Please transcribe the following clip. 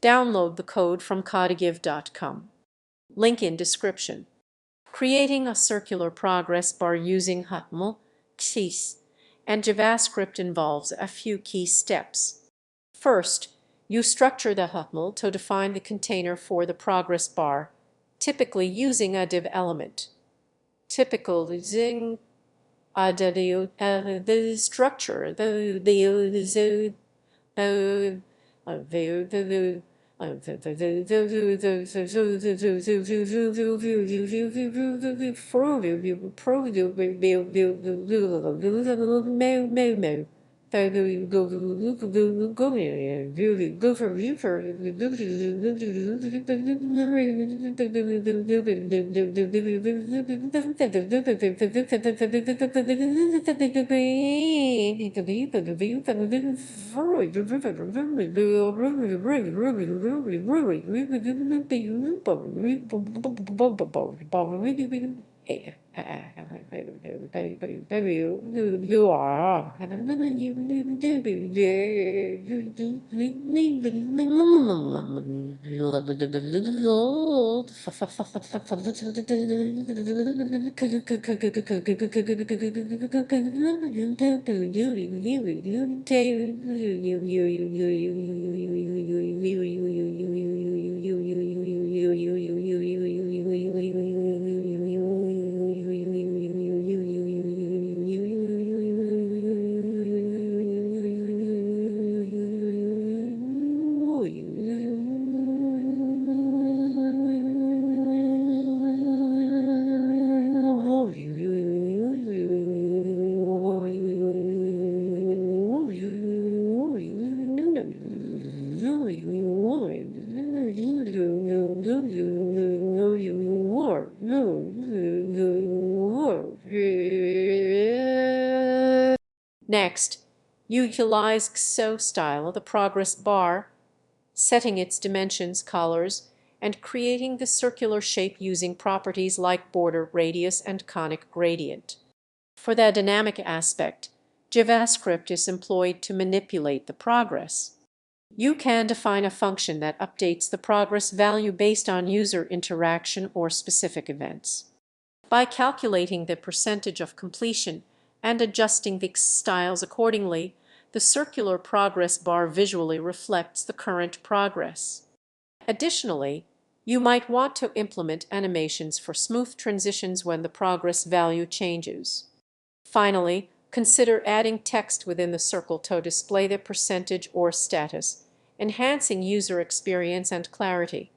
Download the code from codigive.com. Link in description. Creating a circular progress bar using HTML, CSS, and JavaScript involves a few key steps. First, you structure the HTML to define the container for the progress bar, typically using a div element. Typically the structure, Next, utilize XO style the progress bar, setting its dimensions, colors, and creating the circular shape using properties like border, radius, and conic gradient. For the dynamic aspect, JavaScript is employed to manipulate the progress. You can define a function that updates the progress value based on user interaction or specific events. By calculating the percentage of completion and adjusting the styles accordingly, the circular progress bar visually reflects the current progress. Additionally, you might want to implement animations for smooth transitions when the progress value changes. Finally, consider adding text within the circle to display the percentage or status, enhancing user experience and clarity.